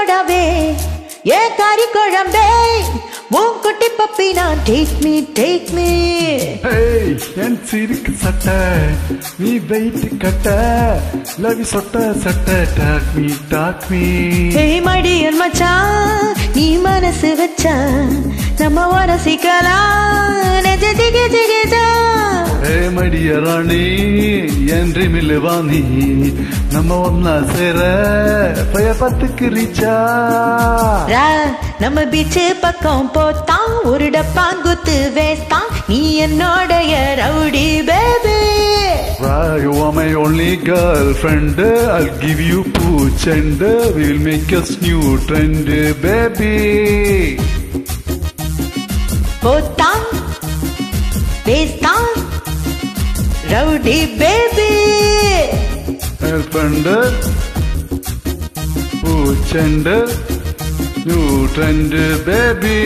சோடாவே ஏன் காரி குழம்பே உன் குட்டி பப்பி நான் take me Hey என் சிரிக்கு சட்ட நீ வெயிட் கட்ட லவ் சொட்ட சட்ட talk me Hey my dear மச்சான் நீ மனசு வச்சா நம்ம வரசிக்கலாம் நெஞ்ச ஜிகி ஜிகிஜா Hey my dear ராணி என் ட்ரீமில் வாணி நம்ம ஒன்னா சேர ஃபயர் பத்துக்கு ரீச்சா நம்ம பீச்சு பக்கம் போத்தான் ஒரு டப்பாங்குத்து வேஸ்தான் நீ என்னோடைய rowdy baby You are my only girlfriend I'll give you pooch and we'll make us new trend baby போத்தான் வேஸ்தான் rowdy baby girlfriend pooch and new trend baby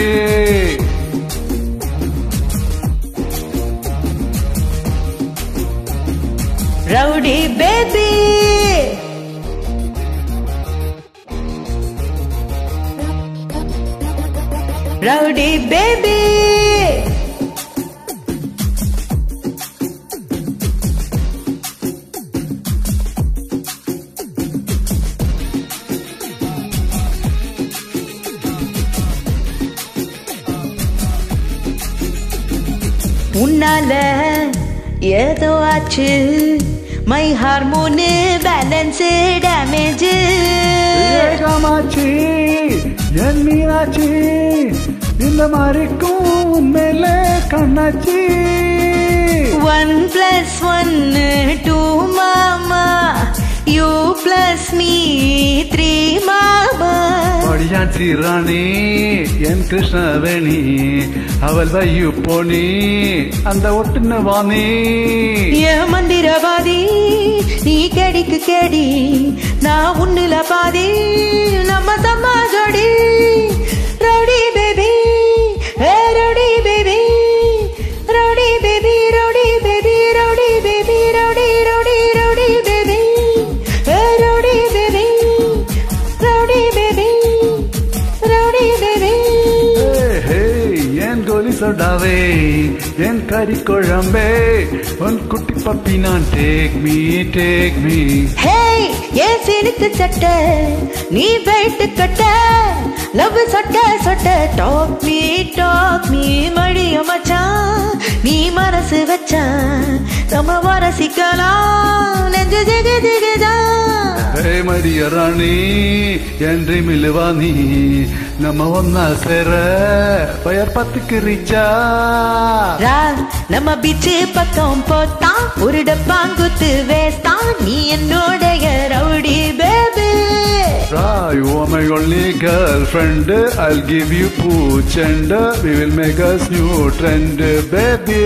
Rowdy baby Rowdy baby உன்னால ஏதோ ஆச்சு my hormone balance damage ஏகமாச்சி என் மீனாச்சி இந்த மாதிரிக்கும் மேல கண்ணாச்சி 1+1 2 மாமா you plus me 3 மாமா ஒடியாச்சி ராணி என் கிருஷ்ணவேணி அவள் வையு போனி அந்த ஒட்டுன வாணி என் மந்திரவாதி நீ கேடிக்கு கேடி நான் உன்னுல பாதி நம்ம சம்மா ஜோடி rowdy baby rowdy baby rowdy baby rowdy baby rowdy baby rowdy rowdy rowdy baby rowdy baby rowdy baby rowdy baby என் கோலி சொடாவே என் கறி குழம்பே உன் குட்டி பப்பி நான் take me Hey ஏன் சினுக்கு சட்ட நீ வெயிட் கட்ட லவ் சொட்ட talk me மடிய மச்சான் நீ மனசு வச்சா நம்ம வரசிக்கலாம் நெஞ்சு ஜிகி ஜிகிஜா Hey மடிய ராணி என் ட்ரீமில் வாணி நம்ம ஒன்னா சேர ஃபயர் பத்துக்கு ரீச்சா நம்ம பீச்சு பக்கம் போத்தான் ஒரு டப்பாங்குத்து வேஸ்தான் நீ என்னோடைய rowdy baby You are my only girlfriend I'll give you pooch and we will make us new trend baby